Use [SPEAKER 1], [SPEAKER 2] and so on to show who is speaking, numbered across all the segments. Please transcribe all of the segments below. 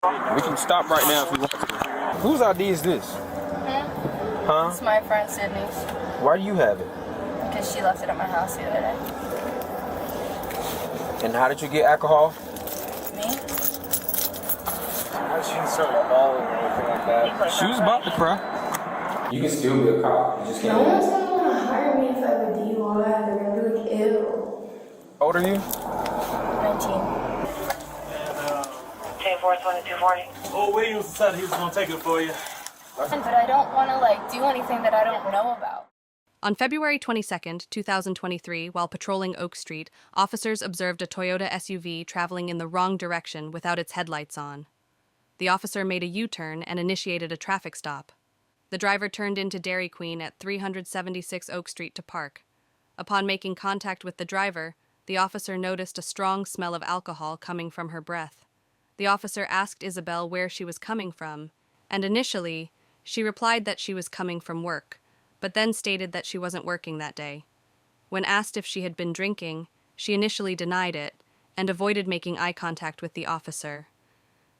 [SPEAKER 1] We can stop right now if we want to. Whose ID is this? Huh?
[SPEAKER 2] It's my friend Sydney's.
[SPEAKER 1] Why do you have it?
[SPEAKER 2] Because she left it at my house the other day.
[SPEAKER 1] And how did you get alcohol?
[SPEAKER 2] Me?
[SPEAKER 3] She didn't start balling or anything like that.
[SPEAKER 1] She was about to cry. You can still be a cop. You just can't.
[SPEAKER 2] No one's gonna want to hire me if I have a DUI. They're gonna be like, ew.
[SPEAKER 1] How old are you?
[SPEAKER 2] 19.
[SPEAKER 4] 240.
[SPEAKER 3] Oh, Williams said he was going to take it for you.
[SPEAKER 2] But I don't want to do anything that I don't know about.
[SPEAKER 5] On February 22, 2023, while patrolling Oak Street, officers observed a Toyota SUV traveling in the wrong direction without its headlights on. The officer made a U-turn and initiated a traffic stop. The driver turned into Dairy Queen at 376 Oak Street to park. Upon making contact with the driver, the officer noticed a strong smell of alcohol coming from her breath. The officer asked Isabel where she was coming from, and initially, she replied that she was coming from work, but then stated that she wasn't working that day. When asked if she had been drinking, she initially denied it and avoided making eye contact with the officer.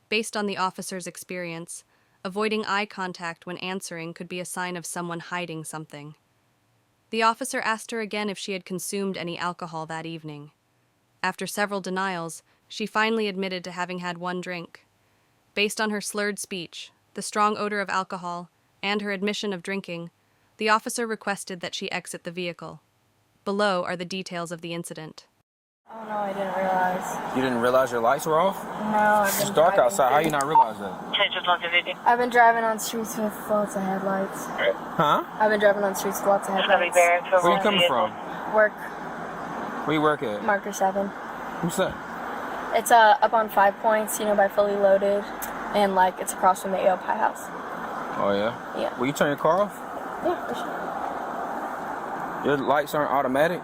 [SPEAKER 5] Based on the officer's experience, avoiding eye contact when answering could be a sign of someone hiding something. The officer asked her again if she had consumed any alcohol that evening. After several denials, she finally admitted to having had one drink. Based on her slurred speech, the strong odor of alcohol, and her admission of drinking, the officer requested that she exit the vehicle. Below are the details of the incident.
[SPEAKER 2] Oh no, I didn't realize.
[SPEAKER 1] You didn't realize your lights were off?
[SPEAKER 2] No, I've been
[SPEAKER 1] It's dark
[SPEAKER 2] driving
[SPEAKER 1] outside. How you not realize that?
[SPEAKER 2] I've been driving on streets with lots of headlights.
[SPEAKER 1] Huh?
[SPEAKER 2] I've been driving on streets with lots of headlights.
[SPEAKER 1] Where you coming from?
[SPEAKER 2] Work,
[SPEAKER 1] Where you work at?
[SPEAKER 2] Marker 7.
[SPEAKER 1] Who's that?
[SPEAKER 2] It's up on 5 Points, by Fully Loaded, and it's across from the AO Pie House.
[SPEAKER 1] Oh, yeah?
[SPEAKER 2] Yeah.
[SPEAKER 1] Will you turn your car off?
[SPEAKER 2] Yeah, for sure.
[SPEAKER 1] Your lights aren't automatic?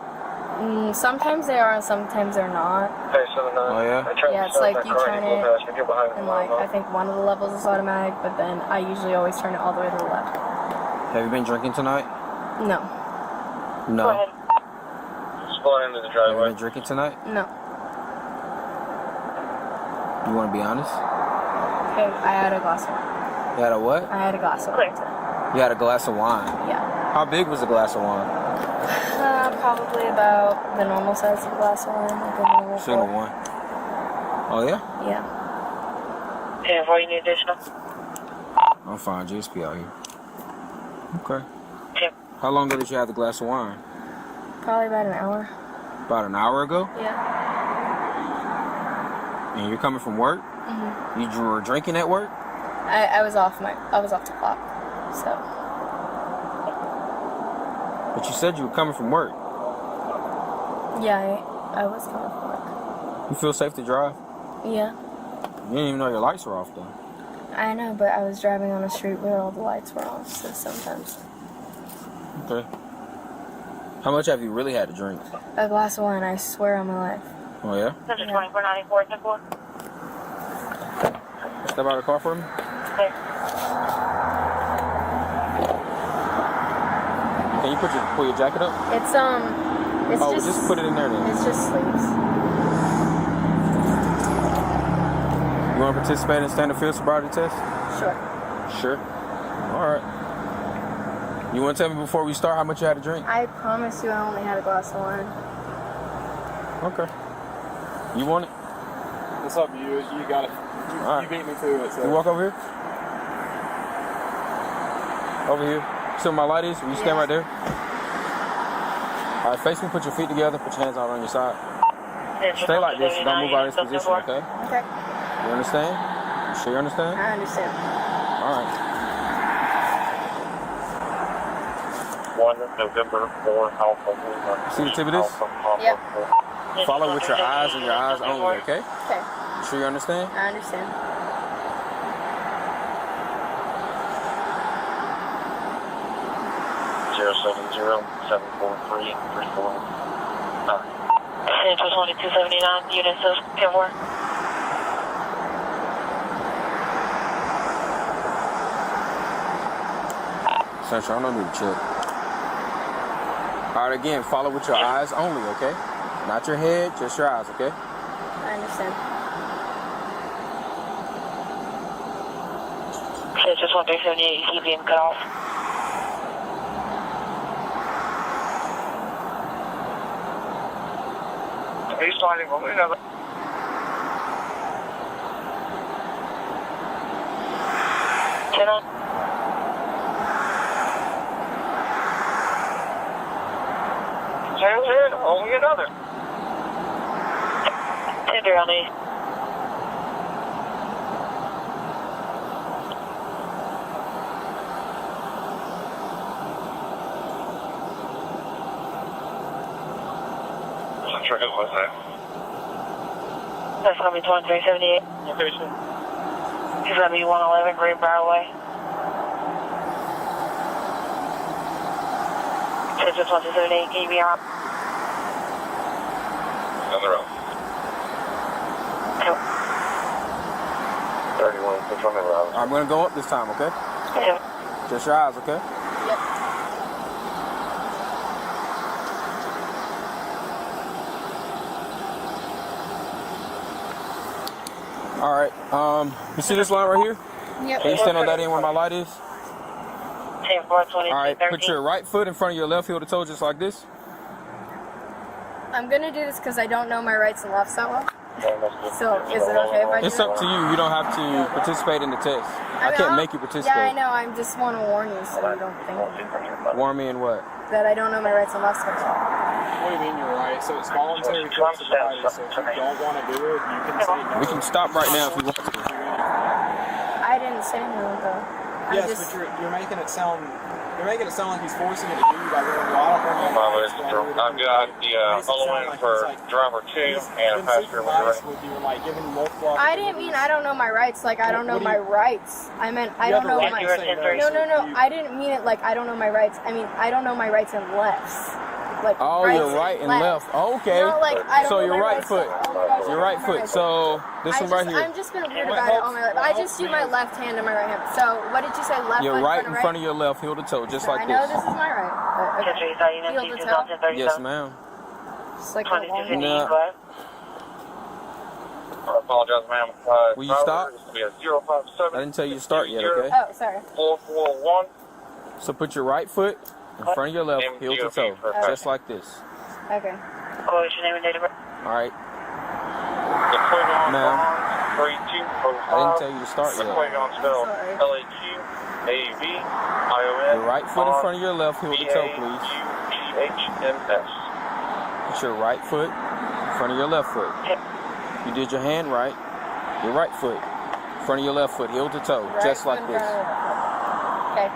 [SPEAKER 2] Sometimes they are and sometimes they're not.
[SPEAKER 1] Oh, yeah?
[SPEAKER 2] Yeah, it's like you turn it, and I think one of the levels is automatic, but then I usually always turn it all the way to the left.
[SPEAKER 1] Have you been drinking tonight?
[SPEAKER 2] No.
[SPEAKER 1] No.
[SPEAKER 4] Go ahead.
[SPEAKER 3] Just going into the
[SPEAKER 1] Have you
[SPEAKER 3] driveway.
[SPEAKER 1] been drinking tonight?
[SPEAKER 2] No.
[SPEAKER 1] You want to be honest?
[SPEAKER 2] Okay, I had a glass of wine.
[SPEAKER 1] You had a what?
[SPEAKER 2] I had a glass of wine.
[SPEAKER 1] You had a glass of wine.
[SPEAKER 2] Yeah.
[SPEAKER 1] How big was the glass of wine?
[SPEAKER 2] Probably about the normal size of a glass of wine, like a normal
[SPEAKER 1] Single
[SPEAKER 2] pour.
[SPEAKER 1] one. Oh, yeah?
[SPEAKER 2] Yeah.
[SPEAKER 4] 10-4, you need additional?
[SPEAKER 1] I'm fine. JSP out here. Okay.
[SPEAKER 4] 10.
[SPEAKER 1] How long ago did you have the glass of wine?
[SPEAKER 2] Probably about an hour.
[SPEAKER 1] About an hour ago?
[SPEAKER 2] Yeah.
[SPEAKER 1] And you're coming from work?
[SPEAKER 2] Mm-hmm.
[SPEAKER 1] You were drinking at work?
[SPEAKER 2] I was off the clock, so.
[SPEAKER 1] But you said you were coming from work.
[SPEAKER 2] Yeah, I was coming from work.
[SPEAKER 1] You feel safe to drive?
[SPEAKER 2] Yeah.
[SPEAKER 1] You didn't even know your lights were off, though.
[SPEAKER 2] I know, but I was driving on a street where all the lights were off, so sometimes.
[SPEAKER 1] Okay. How much have you really had to drink?
[SPEAKER 2] A glass of wine, I swear on my life.
[SPEAKER 1] Oh, yeah?
[SPEAKER 4] 2494, 10-4.
[SPEAKER 1] Step out of the car for me.
[SPEAKER 4] Okay.
[SPEAKER 1] Can you pull your jacket up?
[SPEAKER 2] It's
[SPEAKER 1] just put it in there then.
[SPEAKER 2] It's just sleeves.
[SPEAKER 1] You want to participate in standard field sobriety test?
[SPEAKER 2] Sure.
[SPEAKER 1] Sure. All right. You want to tell me before we start how much you had to drink?
[SPEAKER 2] I promise you I only had a glass of wine.
[SPEAKER 1] Okay. You want it?
[SPEAKER 3] It's up to you. You got it.
[SPEAKER 1] All right.
[SPEAKER 3] You beat me to it. So.
[SPEAKER 1] You walk over here? Over here. See where my light is? Will you stand right there? All right, face me, put your feet together, put your hands out on your side. Stay like this, don't move out of this position, okay?
[SPEAKER 2] Okay.
[SPEAKER 1] You understand? You sure you understand?
[SPEAKER 2] I understand.
[SPEAKER 1] All right.
[SPEAKER 4] 1 November 4 Alpha.
[SPEAKER 1] See the tip of this?
[SPEAKER 2] Yep.
[SPEAKER 1] Follow with your eyes and your eyes only, okay?
[SPEAKER 2] Okay.
[SPEAKER 1] You sure you understand?
[SPEAKER 2] I understand.
[SPEAKER 4] Zero 743 34. 2279 units of 10-4.
[SPEAKER 1] Central, I don't need to check. All right, again, follow with your eyes only, okay? Not your head, just your eyes, okay?
[SPEAKER 2] I understand.
[SPEAKER 4] Just 1378, keep being cut off. He's sliding over another. Tail's in, only another. Tender on me. What's that? That's gonna be 2378. Location. He's gonna be 111 Green Barrel Way. Just 2378, can you be on? On the road. 31, which one are we?
[SPEAKER 1] I'm gonna go up this time, okay?
[SPEAKER 4] Yeah.
[SPEAKER 1] Just your eyes, okay?
[SPEAKER 2] Yep.
[SPEAKER 1] All right. You see this line right here?
[SPEAKER 2] Yep.
[SPEAKER 1] Can you stand on that end where my light is?
[SPEAKER 4] 10-4-20.
[SPEAKER 1] All right. Put your right foot in front of your left heel to toe, just like this.
[SPEAKER 2] I'm gonna do this because I don't know my rights and lefts that well. So is it okay if I do
[SPEAKER 1] It's up to you. You don't have to participate in the test. I can't make you participate.
[SPEAKER 2] Yeah, I know. I just want to warn you so you don't think
[SPEAKER 1] Warn me in what?
[SPEAKER 2] that I don't know my rights and lefts that well.
[SPEAKER 3] What do you mean you're right? So it's voluntary for sobriety. So if you don't want to do it, you can say no.
[SPEAKER 1] We can stop right now if you want to.
[SPEAKER 2] I didn't say no though.
[SPEAKER 3] Yes, but you're making it sound like he's forcing it to do by going, well, I don't want to.
[SPEAKER 4] I've got the following for driver 2 and a passenger when you're ready.
[SPEAKER 3] Would you like giving multiple
[SPEAKER 2] I didn't mean I don't know my rights. Like I don't know my rights. I meant I don't know my. No. I didn't mean it like I don't know my rights. I mean I don't know my rights and lefts. Like
[SPEAKER 1] Oh, you're right and left. Okay.
[SPEAKER 2] No, like, I don't
[SPEAKER 1] So
[SPEAKER 2] know
[SPEAKER 1] your
[SPEAKER 2] my
[SPEAKER 1] right
[SPEAKER 2] rights.
[SPEAKER 1] foot.
[SPEAKER 2] Oh my gosh,
[SPEAKER 1] Your right foot. So this one right here.
[SPEAKER 2] I've just been weird about it all my life. I just do my left hand and my right hand. So what did you say? Left
[SPEAKER 1] You're
[SPEAKER 2] foot
[SPEAKER 1] right in front of your left, heel to toe, just like
[SPEAKER 2] I know
[SPEAKER 1] this.
[SPEAKER 2] this is my right. But, okay. Heel to toe.
[SPEAKER 1] Yes, ma'am.
[SPEAKER 2] Just like a long
[SPEAKER 1] No.
[SPEAKER 4] I apologize, ma'am.
[SPEAKER 1] Will you stop?
[SPEAKER 4] This will be a 057.
[SPEAKER 1] I didn't tell you to start yet, okay?
[SPEAKER 2] Oh, sorry.
[SPEAKER 4] 441.
[SPEAKER 1] So put your right foot in front of your left, heel to toe, just like this.
[SPEAKER 2] Okay.
[SPEAKER 4] What's your name and date of birth?
[SPEAKER 1] All right.
[SPEAKER 4] Ma'am.
[SPEAKER 1] I didn't tell you to start yet.
[SPEAKER 2] Sorry.
[SPEAKER 4] L-A-Q-A-V-I-O-N.
[SPEAKER 1] Your right foot in front of your left, heel to toe, please.
[SPEAKER 4] B-A-U-G-H-M-S.
[SPEAKER 1] Put your right foot in front of your left foot. You did your hand right. Your right foot in front of your left foot, heel to toe, just like this.
[SPEAKER 2] Okay.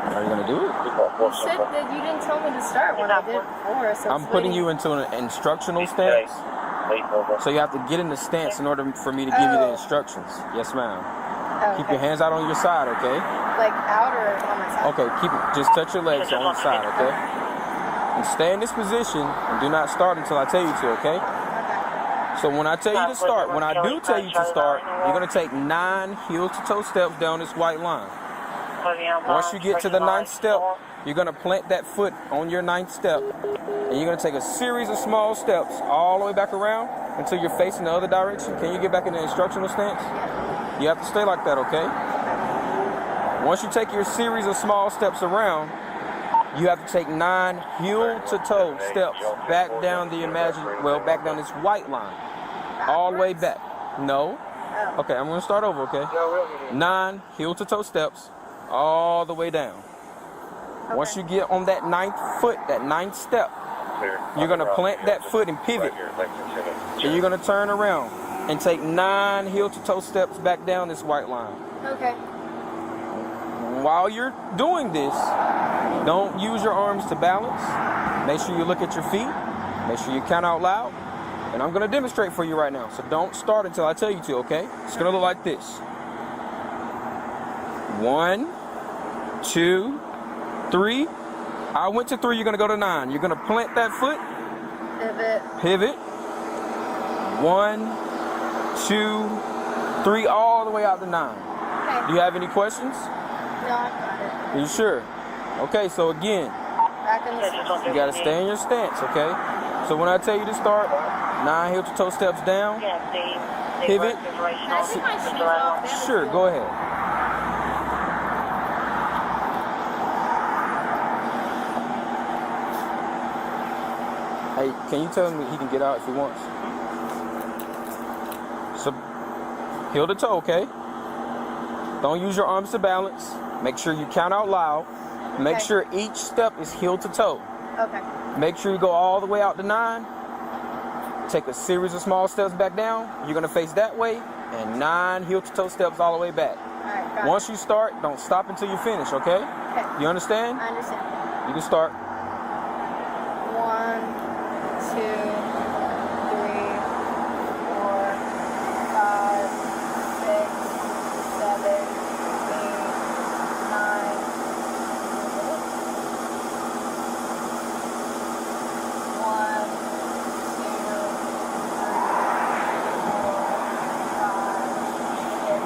[SPEAKER 1] Are you gonna do it?
[SPEAKER 2] You said that you didn't tell me to start when I did before, so
[SPEAKER 1] I'm putting you into an instructional stance. So you have to get in the stance in order for me to give you the instructions. Yes, ma'am.
[SPEAKER 2] Oh,
[SPEAKER 1] Keep your hands out on your side, okay?
[SPEAKER 2] like out or on my side?
[SPEAKER 1] Okay, keep it. Just touch your legs on the side, okay? And stay in this position and do not start until I tell you to, okay? So when I tell you to start, when I do tell you to start, you're gonna take 9 heel to toe steps down this white line. Once you get to the 9th step, you're going to plant that foot on your 9th step, and you're going to take a series of small steps all the way back around until you're facing the other direction. Can you get back in the instructional stance? You have to stay like that, okay? Once you take your series of small steps around, you have to take 9 heel to toe steps back down back down this white line, all the way back. No. Okay, I'm going to start over, okay? 9 heel to toe steps all the way down. Okay. Once you get on that 9th foot, that 9th step, you're going to plant that foot and pivot. And you're going to turn around and take 9 heel to toe steps back down this white line.
[SPEAKER 2] Okay.
[SPEAKER 1] While you're doing this, don't use your arms to balance. Make sure you look at your feet. Make sure you count out loud. And I'm going to demonstrate for you right now. So don't start until I tell you to, okay? It's going to look like this. 1, 2, 3. I went to 3, you're going to go to 9. You're going to plant that foot. Pivot. 1, 2, 3, all the way out to 9.
[SPEAKER 2] Okay.
[SPEAKER 1] Do you have any questions?
[SPEAKER 2] No, I got it.
[SPEAKER 1] Are you sure? Okay, so again,
[SPEAKER 2] Back in the
[SPEAKER 1] you got to stay in your stance, okay? So when I tell you to start, 9 heel to toe steps down, pivot.
[SPEAKER 2] Can I take my shoes off?
[SPEAKER 1] Sure, go ahead. Hey, can you tell him that he can get out if he wants? So, heel to toe, okay? Don't use your arms to balance. Make sure you count out loud. Make sure each step is heel to toe.
[SPEAKER 2] Okay.
[SPEAKER 1] Make sure you go all the way out to 9. Take a series of small steps back down. You're gonna face that way, and 9 heel to toe steps all the way back.
[SPEAKER 2] All right, got
[SPEAKER 1] Once you start, don't stop until you finish, okay?
[SPEAKER 2] Okay.
[SPEAKER 1] You understand?
[SPEAKER 2] I understand.
[SPEAKER 1] You can start.
[SPEAKER 2] 1, 2, 3, 4, 5, 6, 7, 8, 9. 1, 2, 3, 4, 5, 6.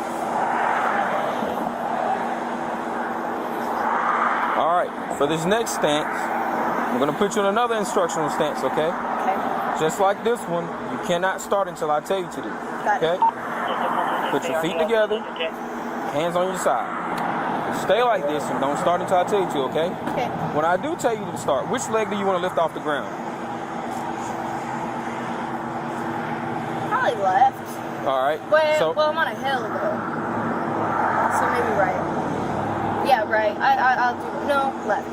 [SPEAKER 1] All right. For this next stance, I'm gonna put you in another instructional stance, okay?
[SPEAKER 2] Okay.
[SPEAKER 1] Just like this one, you cannot start until I tell you to do.
[SPEAKER 2] Got it.
[SPEAKER 1] Okay? Put your feet together, hands on your side. Stay like this and don't start until I tell you to, okay?
[SPEAKER 2] Okay.
[SPEAKER 1] When I do tell you to start, which leg do you want to lift off the ground?
[SPEAKER 2] Probably left.
[SPEAKER 1] All right.
[SPEAKER 2] Well, I'm on a hill though. So maybe right. Yeah, right. I'll do left.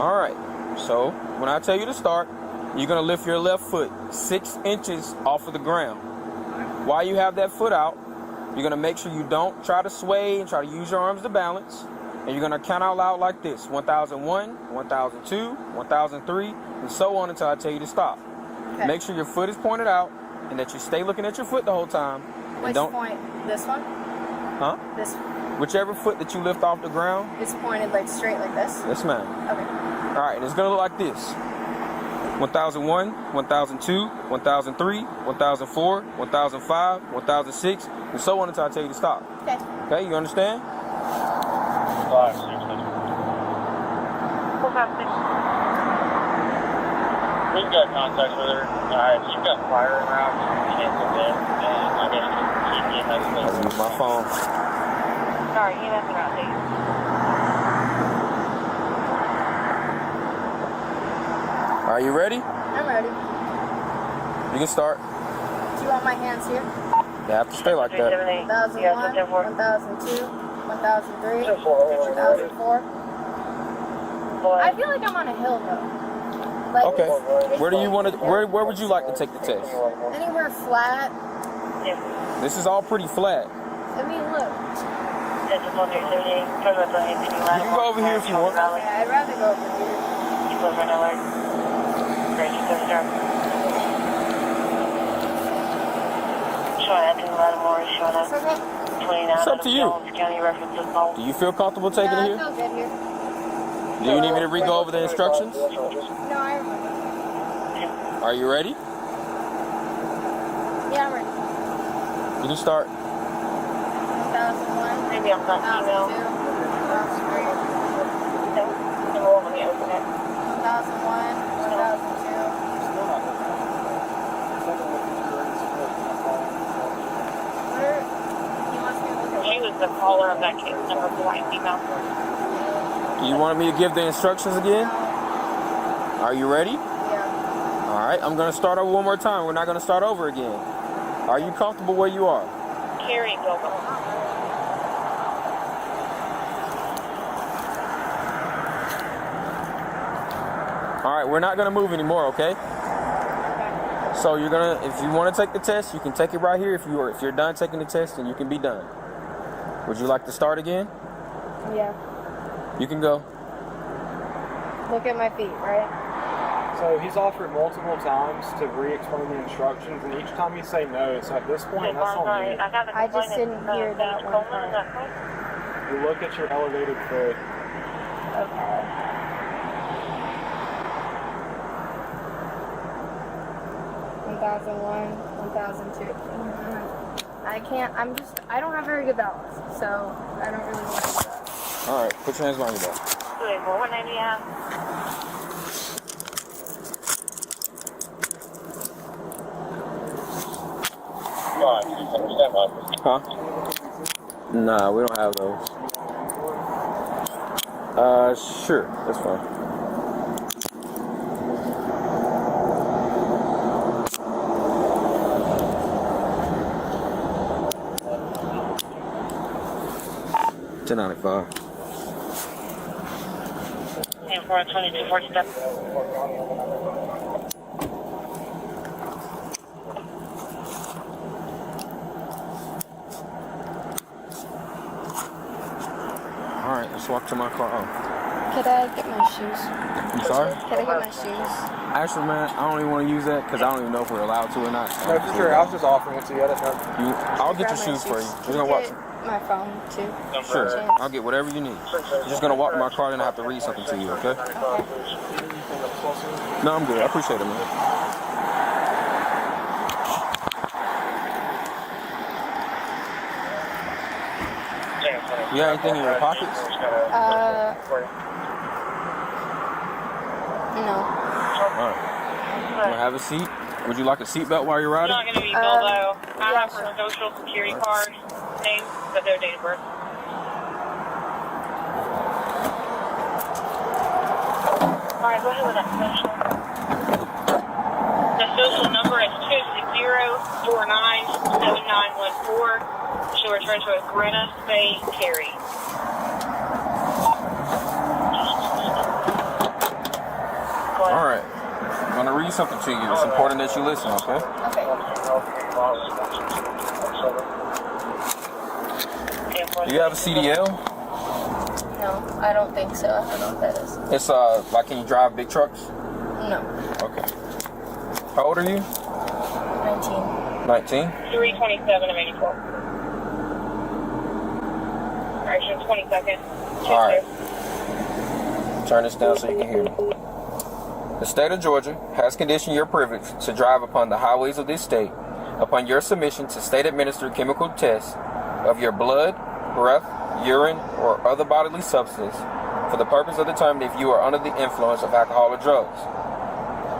[SPEAKER 1] All right. So when I tell you to start, you're gonna lift your left foot 6 inches off of the ground. While you have that foot out, you're gonna make sure you don't try to sway and try to use your arms to balance. And you're gonna count out loud like this: 1001, 1002, 1003, and so on until I tell you to stop.
[SPEAKER 2] Okay.
[SPEAKER 1] Make sure your foot is pointed out and that you stay looking at your foot the whole time.
[SPEAKER 2] Which point? This one?
[SPEAKER 1] Huh?
[SPEAKER 2] This
[SPEAKER 1] Whichever foot that you lift off the ground.
[SPEAKER 2] is pointed like straight like this?
[SPEAKER 1] Yes, ma'am.
[SPEAKER 2] Okay.
[SPEAKER 1] All right, and it's gonna look like this: 1001, 1002, 1003, 1004, 1005, 1006, and so on until I tell you to stop.
[SPEAKER 2] Okay.
[SPEAKER 1] Okay, you understand?
[SPEAKER 4] 5, 6, 6. We've got contacts with her. She's got fire around. Cancel them, and I guess she has
[SPEAKER 1] I'll use my phone.
[SPEAKER 4] Sorry, he messing around, dude.
[SPEAKER 1] Are you ready?
[SPEAKER 2] I'm ready.
[SPEAKER 1] You can start.
[SPEAKER 2] Do you want my hands here?
[SPEAKER 1] You have to stay like that.
[SPEAKER 2] 1001, 1002, 1003, 1004. I feel like I'm on a hill though. Like,
[SPEAKER 1] Okay. Where do you want to? Where would you like to take the test?
[SPEAKER 2] anywhere flat.
[SPEAKER 1] This is all pretty flat.
[SPEAKER 2] I mean, look.
[SPEAKER 1] You can go over here if you want.
[SPEAKER 2] Okay, I'd rather go over here. It's okay.
[SPEAKER 1] It's up to you. Do you feel comfortable taking
[SPEAKER 2] Yeah,
[SPEAKER 1] it
[SPEAKER 2] I
[SPEAKER 1] here?
[SPEAKER 2] feel good here.
[SPEAKER 1] Do you need me to re-go over the instructions?
[SPEAKER 2] No, I remember.
[SPEAKER 1] Are you ready?
[SPEAKER 2] Yeah, I'm ready.
[SPEAKER 1] You can start.
[SPEAKER 2] 1001,
[SPEAKER 4] Maybe I'm not
[SPEAKER 2] 1002, 1003, 1001, 1002.
[SPEAKER 4] She was the caller of that case number, white female.
[SPEAKER 1] You wanted me to give the instructions again? Are you ready?
[SPEAKER 2] Yeah.
[SPEAKER 1] All right, I'm going to start over one more time. We're not going to start over again. Are you comfortable where you are?
[SPEAKER 4] Carrie, go.
[SPEAKER 1] All right, we're not going to move anymore, okay? So you're going to, if you want to take the test, you can take it right here. If you're done taking the test, then you can be done. Would you like to start again?
[SPEAKER 2] Yeah.
[SPEAKER 1] You can go.
[SPEAKER 2] Look at my feet, right?
[SPEAKER 3] So he's offered multiple times to re-explain the instructions, and each time you say no, so at this point, that's on you.
[SPEAKER 2] I just didn't hear that one part.
[SPEAKER 3] You look at your elevated foot.
[SPEAKER 2] Okay. $1,001, $1,002. I don't have very good balance, so I don't really want to do that.
[SPEAKER 1] All right, put your hands behind your back.
[SPEAKER 4] 190, yeah.
[SPEAKER 1] Huh? Nah, we don't have those. Sure, that's fine. 1095.
[SPEAKER 4] And 42247.
[SPEAKER 1] Alright, let's walk to my car. Oh.
[SPEAKER 2] Could I get my shoes?
[SPEAKER 1] I'm sorry?
[SPEAKER 2] Could I get my shoes?
[SPEAKER 1] Actually, man, I don't even want to use that because I don't even know if we're allowed to or not.
[SPEAKER 3] No, for sure. I was just offering it to you. I didn't know.
[SPEAKER 1] I'll get your shoes for you. We're gonna walk.
[SPEAKER 2] My phone too.
[SPEAKER 1] Sure, I'll get whatever you need. You're just gonna walk to my car and I have to read something to you, okay? No, I'm good. I appreciate it, man. You got anything in your pockets?
[SPEAKER 2] No.
[SPEAKER 1] Alright. Want to have a seat? Would you like a seatbelt while you're riding?
[SPEAKER 4] It's not going to be below. I have her social security card, name, but their date of birth. Alright, go ahead with that social. The social number is 260-49-7914. She'll return to a Greta Spade Carey.
[SPEAKER 1] Alright. I'm going to read something to you. It's important that you listen, okay?
[SPEAKER 2] Okay.
[SPEAKER 1] Do you have a CDL?
[SPEAKER 2] No, I don't think so. I don't know what that is.
[SPEAKER 1] It's like, can you drive big trucks?
[SPEAKER 2] No.
[SPEAKER 1] Okay. How old are you?
[SPEAKER 2] 19.
[SPEAKER 1] 19?
[SPEAKER 4] 327 of 84. Alright, so 20 seconds.
[SPEAKER 1] Alright. Turn this down so you can hear me. The state of Georgia has conditioned your privilege to drive upon the highways of this state upon your submission to state-administered chemical tests of your blood, breath, urine, or other bodily substance for the purpose of determining if you are under the influence of alcohol or drugs.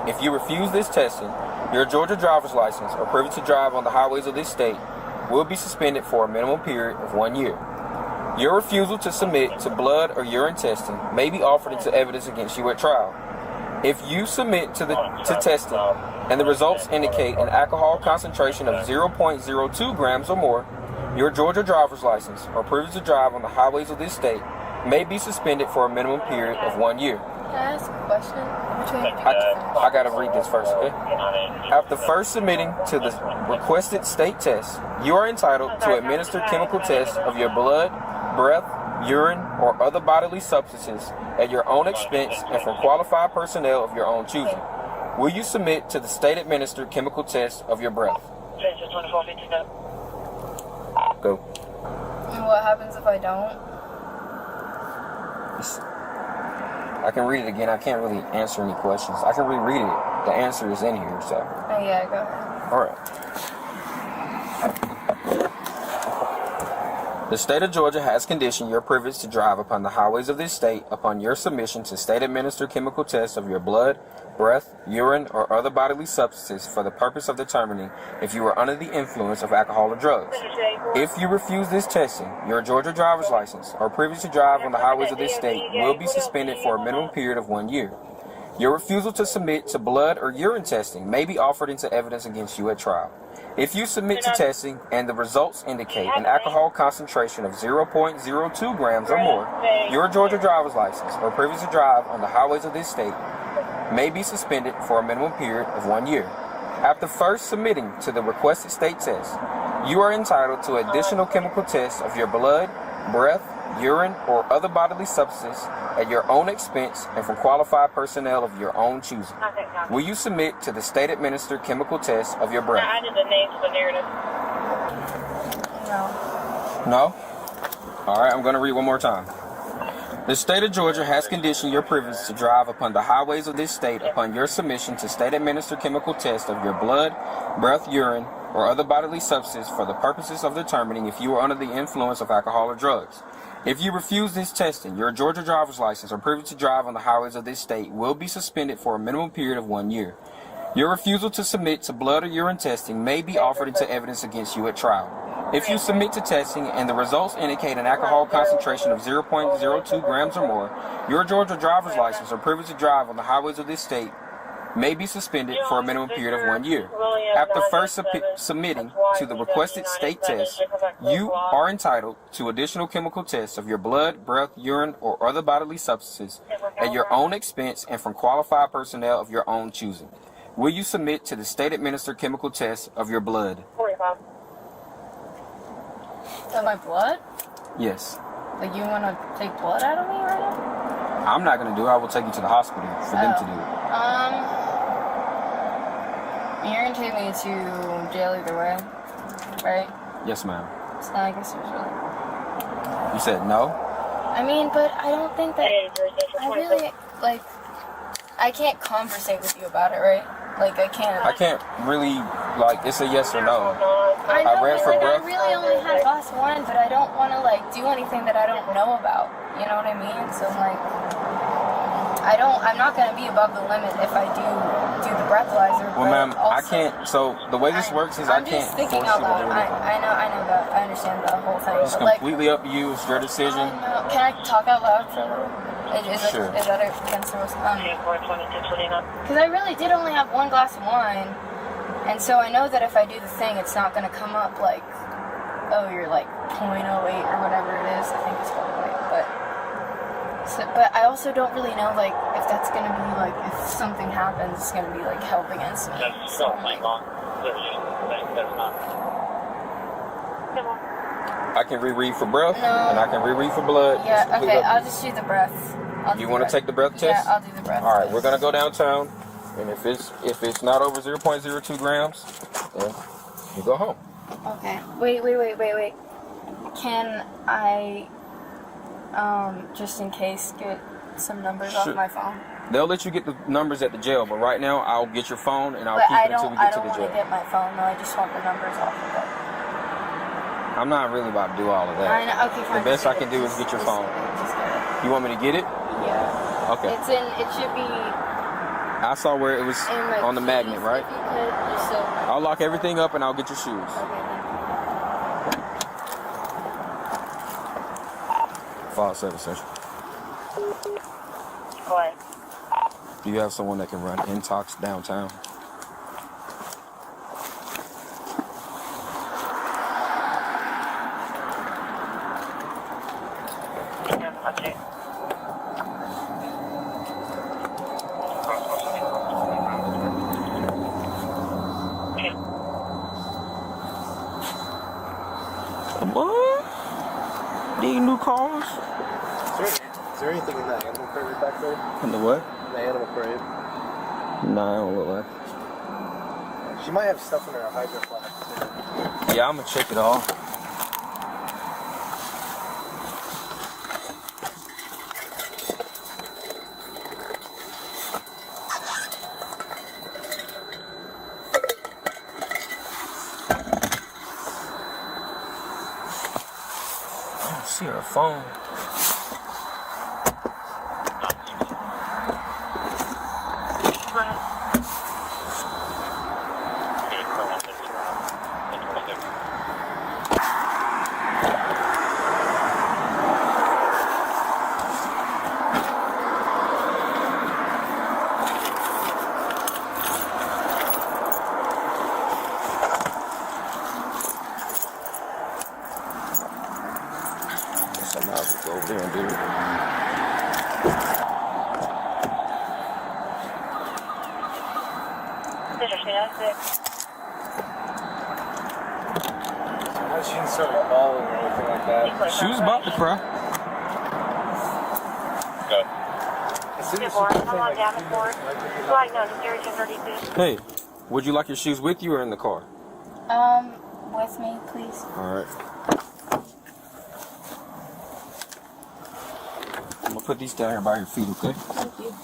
[SPEAKER 1] If you refuse this testing, your Georgia driver's license or privilege to drive on the highways of this state will be suspended for a minimum period of 1 year. Your refusal to submit to blood or urine testing may be offered into evidence against you at trial. If you submit to testing and the results indicate an alcohol concentration of 0.02 grams or more, your Georgia driver's license or privilege to drive on the highways of this state may be suspended for a minimum period of 1 year.
[SPEAKER 2] Can I ask a question?
[SPEAKER 1] I gotta read this first, okay? After first submitting to the requested state test, you are entitled to administer chemical tests of your blood, breath, urine, or other bodily substances at your own expense and from qualified personnel of your own choosing. Will you submit to the state-administered chemical test of your breath? Go.
[SPEAKER 2] And what happens if I don't?
[SPEAKER 1] I can read it again. I can't really answer any questions. I can reread it. The answer is in here, so.
[SPEAKER 2] Oh yeah, go ahead.
[SPEAKER 1] All right. The state of Georgia has conditioned your privilege to drive upon the highways of this state upon your submission to state-administered chemical tests of your blood, breath, urine, or other bodily substances for the purpose of determining if you are under the influence of alcohol or drugs. If you refuse this testing, your Georgia driver's license or privilege to drive on the highways of this state will be suspended for a minimum period of 1 year. Your refusal to submit to blood or urine testing may be offered into evidence against you at trial. If you submit to testing and the results indicate an alcohol concentration of 0.02 grams or more, your Georgia driver's license or privilege to drive on the highways of this state may be suspended for a minimum period of 1 year. After first submitting to the requested state test, you are entitled to additional chemical tests of your blood, breath, urine, or other bodily substance at your own expense and from qualified personnel of your own choosing. Will you submit to the state-administered chemical test of your breath?
[SPEAKER 4] I did the names of the narrative.
[SPEAKER 2] No.
[SPEAKER 1] No? All right, I'm going to read one more time. The state of Georgia has conditioned your privilege to drive upon the highways of this state upon your submission to state-administered chemical test of your blood, breath, urine, or other bodily substance for the purposes of determining if you are under the influence of alcohol or drugs. If you refuse this testing, your Georgia driver's license or privilege to drive on the highways of this state will be suspended for a minimum period of 1 year. Your refusal to submit to blood or urine testing may be offered into evidence against you at trial. If you submit to testing and the results indicate an alcohol concentration of 0.02 grams or more, your Georgia driver's license or privilege to drive on the highways of this state may be suspended for a minimum period of 1 year. After first submitting to the requested state test, you are entitled to additional chemical tests of your blood, breath, urine, or other bodily substances at your own expense and from qualified personnel of your own choosing. Will you submit to the state-administered chemical test of your blood?
[SPEAKER 4] 45.
[SPEAKER 2] Of my blood?
[SPEAKER 1] Yes.
[SPEAKER 2] Like, you want to take blood out of me right now?
[SPEAKER 1] I'm not going to do it. I will take you to the hospital for them to do it.
[SPEAKER 2] You're going to take me to jail either way, right?
[SPEAKER 1] Yes, ma'am.
[SPEAKER 2] So I guess there's really...
[SPEAKER 1] You said no?
[SPEAKER 2] I mean, but I don't think that... I really, like... I can't conversate with you about it, right? Like, I can't...
[SPEAKER 1] I can't really, like, it's a yes or no.
[SPEAKER 2] I know,
[SPEAKER 1] ran for
[SPEAKER 2] like,
[SPEAKER 1] breath.
[SPEAKER 2] I really only had class 1, but I don't want to, like, do anything that I don't know about. You know what I mean? So, like, I'm not going to be above the limit if I do the breathalyzer.
[SPEAKER 1] Well, ma'am, I
[SPEAKER 2] also,
[SPEAKER 1] can't, so the way this works is I
[SPEAKER 2] I'm
[SPEAKER 1] can't
[SPEAKER 2] just
[SPEAKER 1] force you
[SPEAKER 2] thinking
[SPEAKER 1] to
[SPEAKER 2] out loud.
[SPEAKER 1] do anything.
[SPEAKER 2] I know that. I understand the whole thing.
[SPEAKER 1] It's
[SPEAKER 2] but, like,
[SPEAKER 1] completely up to you. It's your decision.
[SPEAKER 2] can I talk out loud for a little?
[SPEAKER 1] Sure.
[SPEAKER 2] Is that against the rules? Because I really did only have 1 glass of wine, and so I know that if I do the thing, it's not going to come up like, oh, you're like 0.08 or whatever it is. I think it's 0.08, but I also don't really know like if that's going to be like if something happens, it's going to be like held against me.
[SPEAKER 4] That's
[SPEAKER 2] So,
[SPEAKER 4] not like on. That's not.
[SPEAKER 1] I can reread for breath,
[SPEAKER 2] No.
[SPEAKER 1] and I can reread for blood. It's
[SPEAKER 2] yeah,
[SPEAKER 1] completely
[SPEAKER 2] okay,
[SPEAKER 1] up to
[SPEAKER 2] I'll
[SPEAKER 1] you.
[SPEAKER 2] just do the breath.
[SPEAKER 1] You want to take the breath test?
[SPEAKER 2] Yeah, I'll do the breath.
[SPEAKER 1] All right, we're gonna go downtown, and if it's not over 0.02 grams, then you go home.
[SPEAKER 2] Okay. Wait. Can I, just in case, get some numbers
[SPEAKER 1] Sure.
[SPEAKER 2] off my phone?
[SPEAKER 1] They'll let you get the numbers at the jail, but right now I'll get your phone and I'll
[SPEAKER 2] But
[SPEAKER 1] keep
[SPEAKER 2] I
[SPEAKER 1] it until we
[SPEAKER 2] don't
[SPEAKER 1] get to the
[SPEAKER 2] want to
[SPEAKER 1] jail.
[SPEAKER 2] get my phone, though. I just want the numbers off of it.
[SPEAKER 1] I'm not really about to do all of
[SPEAKER 2] I
[SPEAKER 1] that.
[SPEAKER 2] know. Okay, fine.
[SPEAKER 1] The best
[SPEAKER 2] just
[SPEAKER 1] I can do is get your phone.
[SPEAKER 2] Just get it.
[SPEAKER 1] You want me to get it?
[SPEAKER 2] Yeah.
[SPEAKER 1] Okay.
[SPEAKER 2] It should be
[SPEAKER 1] I saw where it was
[SPEAKER 2] in my
[SPEAKER 1] on the magnet,
[SPEAKER 2] keys,
[SPEAKER 1] right?
[SPEAKER 2] if you could, just so...
[SPEAKER 1] I'll lock everything up and I'll get your shoes.
[SPEAKER 2] Okay.
[SPEAKER 1] File 7 session.
[SPEAKER 4] What?
[SPEAKER 1] Do you have someone that can run Intox downtown?
[SPEAKER 4] Okay.
[SPEAKER 1] Come on. These new cars.
[SPEAKER 3] Is there anything in that animal crate back there?
[SPEAKER 1] In the what?
[SPEAKER 3] The animal crate.
[SPEAKER 1] Nah, I don't look like.
[SPEAKER 3] She might have stuff in her hydro flask.
[SPEAKER 1] Yeah, I'm gonna check it all. I don't see her phone. Somehow I could go over there and do it.
[SPEAKER 3] She didn't start balling or anything like that.
[SPEAKER 1] She was about to cry.
[SPEAKER 3] As soon as she
[SPEAKER 1] Hey, would you like your shoes with you or in the car?
[SPEAKER 2] With me, please.
[SPEAKER 1] All right. I'm gonna put these down here by your feet, okay?
[SPEAKER 2] Thank you.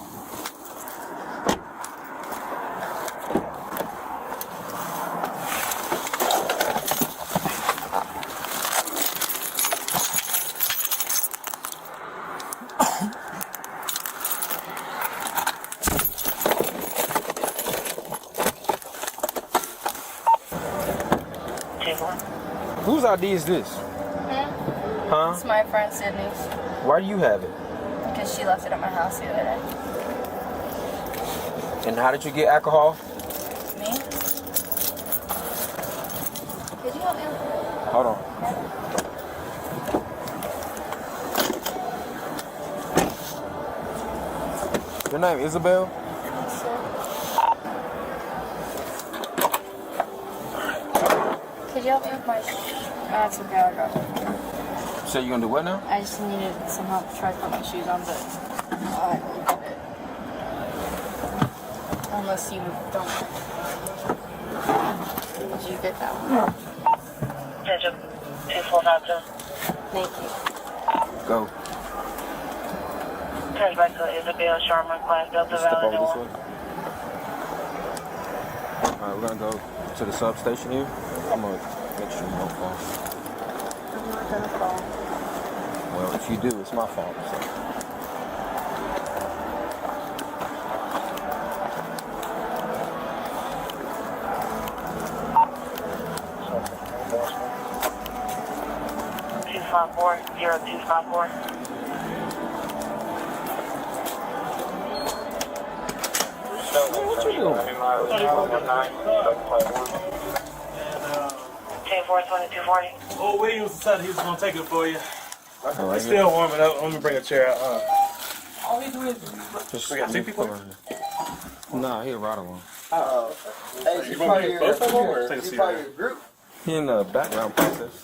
[SPEAKER 1] Whose ID is this? Huh?
[SPEAKER 2] It's my friend Sydney's.
[SPEAKER 1] Why do you have it?
[SPEAKER 2] Because she left it at my house the other day.
[SPEAKER 1] And how did you get alcohol?
[SPEAKER 2] Me? Could you help me?
[SPEAKER 1] Hold on. Your name Isabel?
[SPEAKER 2] Could you help me with my... That's okay, I got it.
[SPEAKER 1] So you gonna do what now?
[SPEAKER 2] I just needed some help to try to put my shoes on, but I don't get it. Unless you don't. Did you get that one?
[SPEAKER 4] Attention, 2452.
[SPEAKER 2] Thank you.
[SPEAKER 1] Go.
[SPEAKER 4] Turn back to Isabel Sharma, Class Delta
[SPEAKER 1] Step
[SPEAKER 4] Valley.
[SPEAKER 1] over this way. Alright, we're gonna go to the substation here. I'm gonna make sure you don't fall.
[SPEAKER 2] I'm not gonna fall.
[SPEAKER 1] Well, if you do, it's my fault. So.
[SPEAKER 4] 254.
[SPEAKER 1] What you doing?
[SPEAKER 4] 10-4-22-40.
[SPEAKER 6] Oh, Williams decided he was gonna take it for you.
[SPEAKER 1] Oh, right
[SPEAKER 6] It's still warming up. Let me bring a chair out.
[SPEAKER 1] Just
[SPEAKER 6] We got two people?
[SPEAKER 1] Nah, he'll ride along.
[SPEAKER 7] Hey, she's part of
[SPEAKER 6] both of them, or
[SPEAKER 7] your, she's part of your group?
[SPEAKER 1] He in the background process.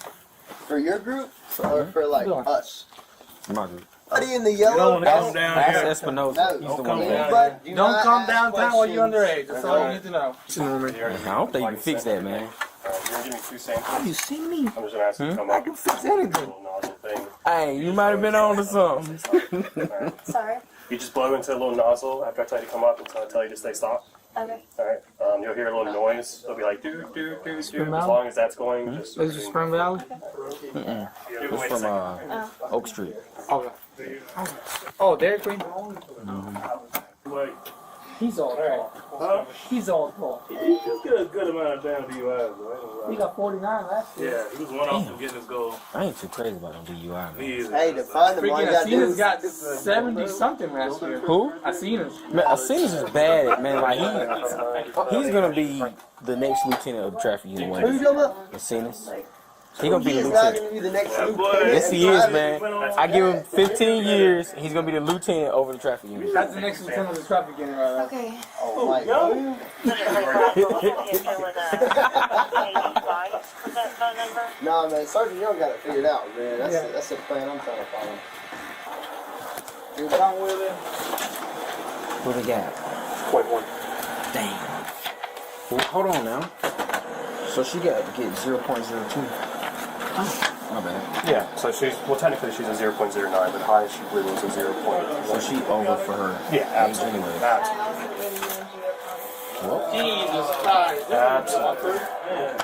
[SPEAKER 7] For your group? Or for like us?
[SPEAKER 1] My group.
[SPEAKER 7] Buddy in the
[SPEAKER 6] You don't
[SPEAKER 7] yellow?
[SPEAKER 6] want to come down
[SPEAKER 1] That's
[SPEAKER 6] here.
[SPEAKER 1] Espinosa.
[SPEAKER 7] No,
[SPEAKER 1] He's the
[SPEAKER 6] come
[SPEAKER 1] one
[SPEAKER 6] down.
[SPEAKER 1] that.
[SPEAKER 7] But
[SPEAKER 3] Don't
[SPEAKER 7] not
[SPEAKER 3] come
[SPEAKER 7] ask
[SPEAKER 3] downtown while you're
[SPEAKER 7] questions.
[SPEAKER 3] underage. That's all you need to know.
[SPEAKER 1] I don't think you can fix that, man.
[SPEAKER 8] You're giving me 2 samples.
[SPEAKER 3] Have you seen me?
[SPEAKER 8] I'm just gonna ask you to come
[SPEAKER 3] I
[SPEAKER 8] up.
[SPEAKER 3] can fix anything.
[SPEAKER 8] Little nozzle thing.
[SPEAKER 1] Hey, you might have been on to something.
[SPEAKER 2] Sorry.
[SPEAKER 8] You just blow into a little nozzle after I tell you to come up until I tell you to stay stopped.
[SPEAKER 2] Okay.
[SPEAKER 8] Alright. You'll hear a little noise. It'll be like doo doo doo doo. As long as that's going, just.
[SPEAKER 3] This is Spring Valley?
[SPEAKER 1] It's from Oak Street.
[SPEAKER 3] Okay. Oh, Dairy Queen?
[SPEAKER 8] Wait.
[SPEAKER 3] He's all tall.
[SPEAKER 8] Huh?
[SPEAKER 3] He's all tall.
[SPEAKER 8] He just got a good amount of down DUIs, though.
[SPEAKER 3] He got 49 last year.
[SPEAKER 8] Yeah, he was one off from getting his goal.
[SPEAKER 1] I ain't too crazy about no DUI, man.
[SPEAKER 8] Me either.
[SPEAKER 7] Hey, to find them, all you
[SPEAKER 3] Freaking
[SPEAKER 7] gotta do
[SPEAKER 3] Asina's
[SPEAKER 7] is...
[SPEAKER 3] got 70 something last year.
[SPEAKER 1] Who?
[SPEAKER 3] Asina's.
[SPEAKER 1] Man, Asinas is bad, man. Like he's gonna be the next lieutenant of the traffic unit.
[SPEAKER 7] Who you talking about?
[SPEAKER 1] Asinas. He gonna be
[SPEAKER 7] He
[SPEAKER 1] the
[SPEAKER 7] is not
[SPEAKER 1] lieutenant.
[SPEAKER 7] going to be the next
[SPEAKER 8] That boy.
[SPEAKER 7] lieutenant.
[SPEAKER 1] Yes, he is, man. I give him 15 years. He's gonna be the lieutenant over the traffic unit.
[SPEAKER 3] That's the next lieutenant of the traffic unit right now.
[SPEAKER 2] Okay.
[SPEAKER 7] Oh, my God. Nah, man, Sergeant Young got it figured out, man. That's the plan I'm trying to follow.
[SPEAKER 3] You're done with it?
[SPEAKER 1] What we got?
[SPEAKER 8] 0.1.
[SPEAKER 1] Damn. Well, hold on now. So she got to get 0.02. Oh, my bad.
[SPEAKER 8] Yeah, so technically she's a 0.09, but the highest she blew was a 0.1.
[SPEAKER 1] So she over for her
[SPEAKER 8] Yeah,
[SPEAKER 1] age
[SPEAKER 8] absolutely.
[SPEAKER 1] anyway. Well,
[SPEAKER 3] Jesus Christ.
[SPEAKER 8] Absolutely.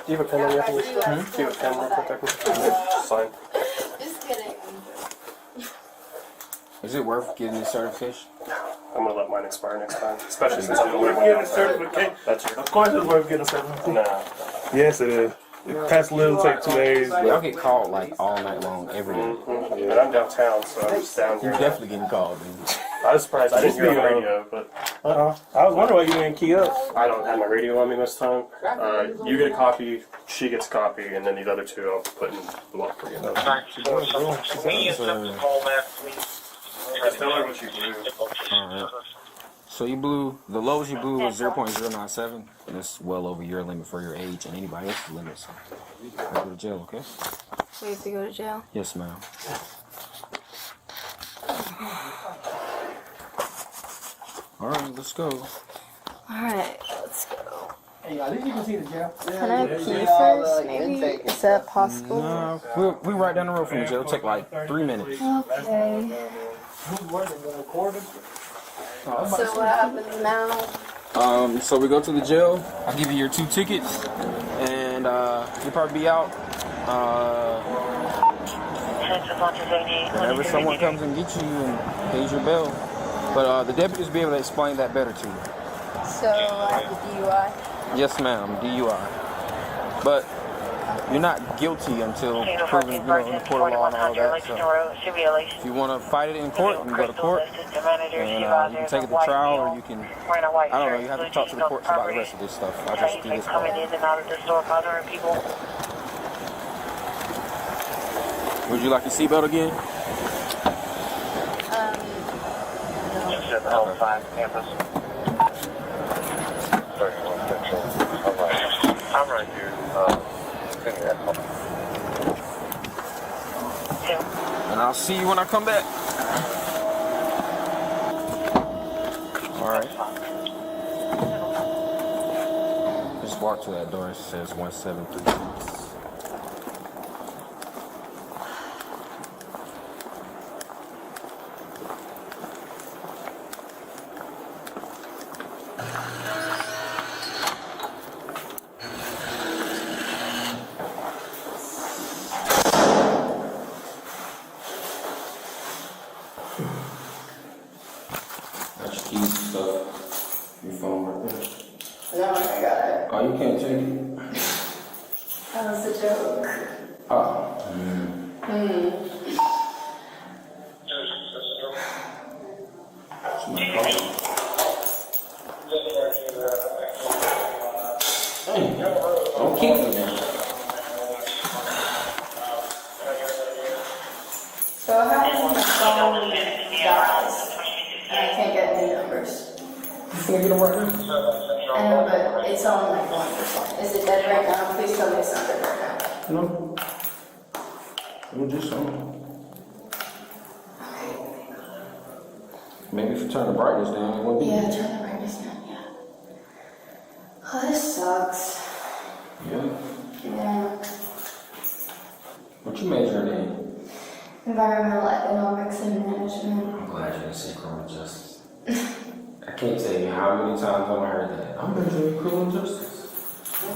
[SPEAKER 8] Do you have a pen on you? Do you have a pen real quick? Just sign.
[SPEAKER 2] Just kidding.
[SPEAKER 1] is it worth getting this certification?
[SPEAKER 8] I'm gonna let mine expire next time, especially since I'm the only one downstairs. That's true.
[SPEAKER 6] Of course, it's worth getting a certificate.
[SPEAKER 8] Nah.
[SPEAKER 6] Yes, it is. It past little take 2 days.
[SPEAKER 1] Y'all get called like all night long every day.
[SPEAKER 8] But I'm downtown, so I'm just down
[SPEAKER 1] You're
[SPEAKER 8] here.
[SPEAKER 1] definitely getting called, man.
[SPEAKER 8] I was surprised I didn't hear it on the radio, but
[SPEAKER 6] I was wondering why you didn't key up.
[SPEAKER 8] I don't have my radio on me most of the time. You get a copy, she gets a copy, and then these other two I'll put in the lock for you.
[SPEAKER 1] So,
[SPEAKER 8] Just tell her what you do.
[SPEAKER 1] alright. So you blew, the lowest you blew was 0.097, and it's well over your limit for your age and anybody else's limit, so you gotta go to jail, okay?
[SPEAKER 2] We have to go to jail.
[SPEAKER 1] Yes, ma'am. Alright, let's go.
[SPEAKER 2] Alright, let's go.
[SPEAKER 3] Hey, at least you can see the jail.
[SPEAKER 2] Can I pee first, maybe? Is that possible?
[SPEAKER 1] No, we right down the road from the jail. It'll take like 3 minutes.
[SPEAKER 2] Okay. So what happens now?
[SPEAKER 1] So we go to the jail. I'll give you your 2 tickets, and you'll probably be out. Whenever someone comes and gets you and pays your bill. But the deputies will be able to explain that better to you.
[SPEAKER 2] So I have a DUI.
[SPEAKER 1] Yes, ma'am, DUI. But You're not guilty until proven, in the court of law and all that. So if you want to fight it in court, you can go to court, and you can take it to trial, or you can, I don't know, you have to talk to the courts about the rest of this stuff. I'll just do this part. Would you like your seatbelt again?
[SPEAKER 4] I'm right here.
[SPEAKER 1] And I'll see you when I come back. All right. Just walk to that door. It says 173. That's your keys and stuff. Your phone right there.
[SPEAKER 2] No, I got it.
[SPEAKER 1] Oh, you can't take it?
[SPEAKER 2] That was a joke.
[SPEAKER 1] Oh. It's my phone. Hey, don't keep it there.
[SPEAKER 2] So what happens when the phone dies and I can't get any numbers?
[SPEAKER 1] You can't get them right now?
[SPEAKER 2] I know, but it's on like 1%. Is it dead right now? Please tell me it's not dead right now.
[SPEAKER 1] No. We'll do something. Maybe if you turn the brightness down, it won't be.
[SPEAKER 2] Yeah, turn the brightness down, yeah. Oh, this sucks.
[SPEAKER 1] Yeah.
[SPEAKER 2] Yeah.
[SPEAKER 1] What you majoring in?
[SPEAKER 2] Environmental economics and management.
[SPEAKER 1] I'm glad you didn't say criminal justice. I can't tell you how many times I've heard that. I'm majoring in criminal justice.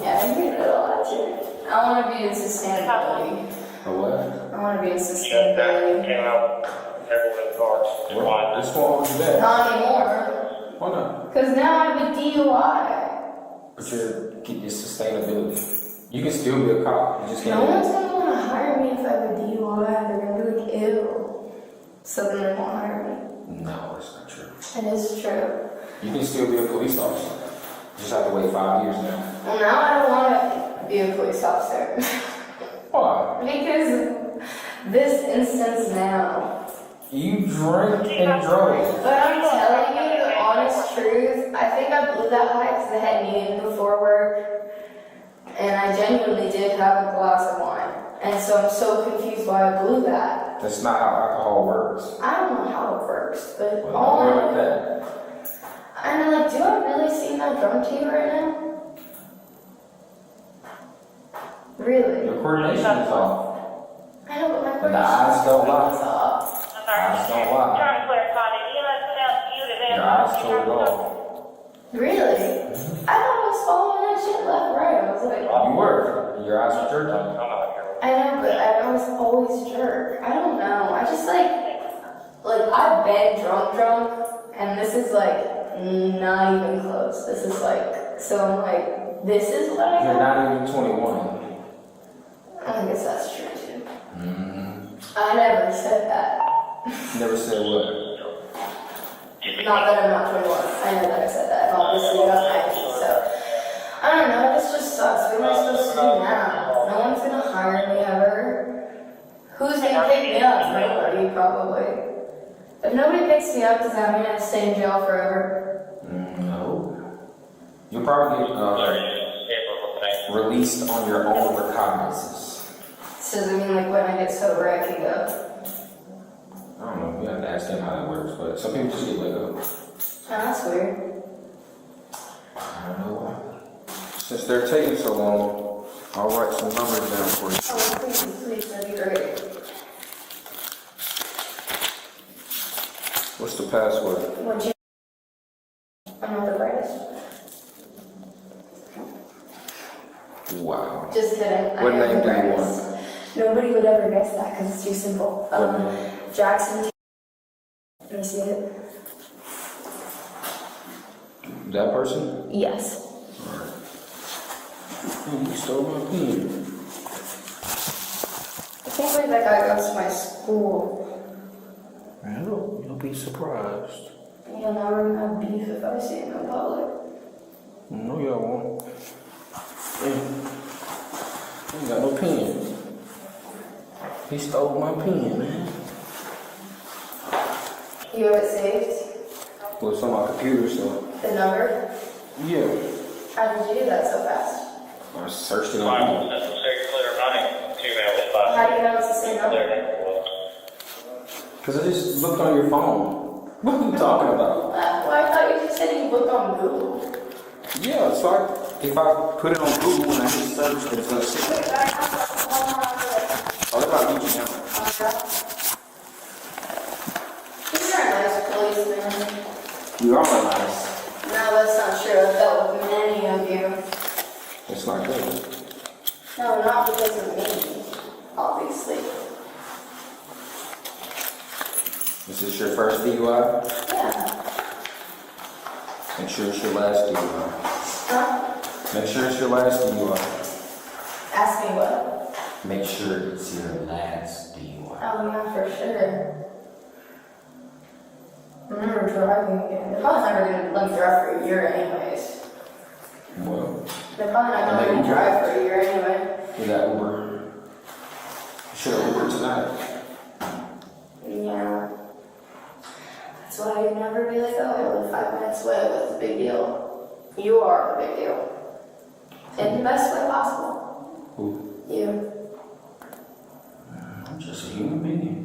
[SPEAKER 2] Yeah, I hear that a lot too. I want to be in sustainability.
[SPEAKER 1] A what?
[SPEAKER 2] I want to be in sustainability.
[SPEAKER 1] What? This won't hold you back.
[SPEAKER 2] Not anymore.
[SPEAKER 1] Why not?
[SPEAKER 2] Because now I have a DUI.
[SPEAKER 1] But you're keep your sustainability. You can still be a cop. You just can't.
[SPEAKER 2] No one's going to want to hire me if I have a DUI. They're going to be like, ew. So then they won't hire me.
[SPEAKER 1] No, that's not true.
[SPEAKER 2] It is true.
[SPEAKER 1] You can still be a police officer. You just have to wait 5 years now.
[SPEAKER 2] Well, now I don't want to be a police officer.
[SPEAKER 1] Why?
[SPEAKER 2] Because this instance now.
[SPEAKER 1] You drink and drove.
[SPEAKER 2] But I'm telling you the honest truth. I think I blew that high because I had eaten before work. And I genuinely did have a glass of wine. And so I'm so confused why I blew that.
[SPEAKER 1] That's not how alcohol works.
[SPEAKER 2] I don't know how it works, but
[SPEAKER 1] Well,
[SPEAKER 2] all
[SPEAKER 1] don't
[SPEAKER 2] I
[SPEAKER 1] worry about that.
[SPEAKER 2] And I'm like, do I really seem that drunk to you right now? Really?
[SPEAKER 1] Your coordination is off.
[SPEAKER 2] I know, but my
[SPEAKER 1] And the eyes don't lie.
[SPEAKER 2] is off.
[SPEAKER 1] Eyes don't lie. Your eyes told it all.
[SPEAKER 2] Really? I thought I was following that shit left, right. I was like,
[SPEAKER 1] You were. Your eyes were jerking.
[SPEAKER 2] I know, but I was always jerk. I don't know. I just like I've been drunk, and this is like not even close. This is like, so I'm like, this is what I
[SPEAKER 1] You're
[SPEAKER 2] got.
[SPEAKER 1] not even 21.
[SPEAKER 2] I guess that's true too. I never said that.
[SPEAKER 1] Never said what?
[SPEAKER 2] Not that I'm not 21. I know that I said that. And obviously I'm 19, so. I don't know, this just sucks. What am I supposed to do now? No one's gonna hire me ever. Who's gonna pick me up? Nobody, probably. If nobody picks me up, does that mean I have to stay in jail forever?
[SPEAKER 1] No. You'll probably get released on your own recognizance.
[SPEAKER 2] So does it mean like when I get sober I can go?
[SPEAKER 1] I don't know. You have to ask them how that works, but some people just get let go.
[SPEAKER 2] Oh, that's weird.
[SPEAKER 1] I don't know why. Since they're taking so long, I'll write some numbers down for you.
[SPEAKER 2] Oh, please, that'd be great.
[SPEAKER 1] What's the password?
[SPEAKER 2] What'd you... I'm not the brightest.
[SPEAKER 1] Wow.
[SPEAKER 2] Just kidding.
[SPEAKER 1] What
[SPEAKER 2] I am
[SPEAKER 1] name
[SPEAKER 2] the
[SPEAKER 1] do you
[SPEAKER 2] brightest. Nobody would ever guess that because it's too simple.
[SPEAKER 1] What name?
[SPEAKER 2] Jackson. Let me see it.
[SPEAKER 1] That person?
[SPEAKER 2] Yes.
[SPEAKER 1] You stole my pen.
[SPEAKER 2] can't believe that guy goes to my school.
[SPEAKER 1] Man, you'll be surprised.
[SPEAKER 2] Yeah, now we're gonna have beef if I see him in public.
[SPEAKER 1] No, y'all won't. Hey, ain't got no pen. He stole my pen, man.
[SPEAKER 2] You have it saved?
[SPEAKER 1] Well, it's on my computer, so.
[SPEAKER 2] The number?
[SPEAKER 1] Yeah.
[SPEAKER 2] How did you do that so fast?
[SPEAKER 1] I searched it on
[SPEAKER 4] How
[SPEAKER 1] Google.
[SPEAKER 4] do you
[SPEAKER 2] know it's the same number?
[SPEAKER 1] Because I just looked on your phone. What are you talking about?
[SPEAKER 2] Well, I thought you just said you looked on Google.
[SPEAKER 1] Yeah, so if I put it on Google and I hit search, it's going to say. Oh, they're about to beat you now.
[SPEAKER 2] You're a nice policeman.
[SPEAKER 1] You are nice.
[SPEAKER 2] No, that's not true. I've dealt with many of you.
[SPEAKER 1] It's not good.
[SPEAKER 2] No, not because of me, obviously.
[SPEAKER 1] Is this your first DUI?
[SPEAKER 2] Yeah.
[SPEAKER 1] Make sure it's your last DUI.
[SPEAKER 2] Huh?
[SPEAKER 1] Make sure it's your last DUI.
[SPEAKER 2] Ask me what?
[SPEAKER 1] Make sure it's your last DUI.
[SPEAKER 2] Oh, yeah, for sure. I'm never driving again. They're probably never going to let me drive for a year anyways.
[SPEAKER 1] Well,
[SPEAKER 2] They're probably not going to let me drive for a year anyway.
[SPEAKER 1] you got Uber. You should have Uber tonight.
[SPEAKER 2] Yeah. That's why I'd never be like, oh, I live 5 minutes away. What's the big deal? You are the big deal. In the best way possible.
[SPEAKER 1] Who?
[SPEAKER 2] You.
[SPEAKER 1] I'm just a human being.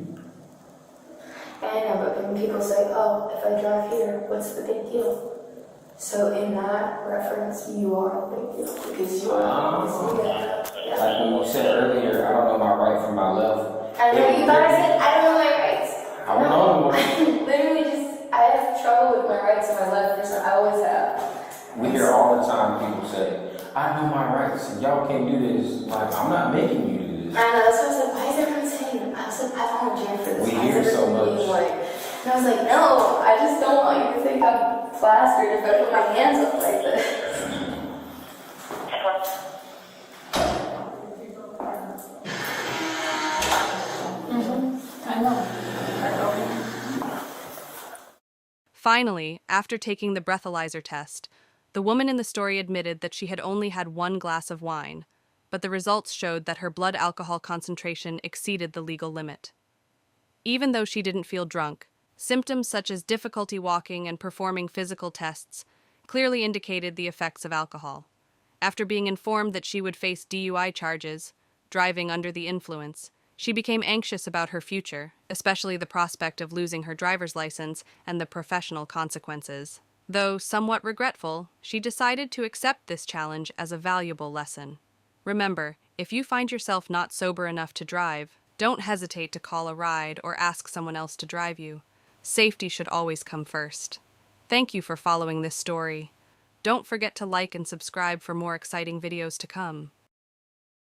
[SPEAKER 2] I know, but when people say, oh, if I drive here, what's the big deal? So in that reference, you are a big deal. Because you are
[SPEAKER 1] Like when you said earlier, I don't know my right from my left.
[SPEAKER 2] I know you guys said, I don't know my rights.
[SPEAKER 1] I don't know.
[SPEAKER 2] Literally just, I have trouble with my rights and my left. I always have.
[SPEAKER 1] We hear all the time people say, I know my rights, and y'all can't do this. Like, I'm not making you do this.
[SPEAKER 2] I know, that's why I said, why is everyone saying, I said, I volunteered for this.
[SPEAKER 1] We
[SPEAKER 2] Why
[SPEAKER 1] hear
[SPEAKER 2] is
[SPEAKER 1] so
[SPEAKER 2] everyone being
[SPEAKER 1] much.
[SPEAKER 2] Like, and I was like, no, I just don't want you to think I'm plastered if I put my hands up like this. I know.
[SPEAKER 5] Finally, after taking the breathalyzer test, the woman in the story admitted that she had only had 1 glass of wine, but the results showed that her blood alcohol concentration exceeded the legal limit. Even though she didn't feel drunk, symptoms such as difficulty walking and performing physical tests clearly indicated the effects of alcohol. After being informed that she would face DUI charges, driving under the influence, she became anxious about her future, especially the prospect of losing her driver's license and the professional consequences. Though somewhat regretful, she decided to accept this challenge as a valuable lesson. Remember, if you find yourself not sober enough to drive, don't hesitate to call a ride or ask someone else to drive you. Safety should always come first. Thank you for following this story. Don't forget to like and subscribe for more exciting videos to come.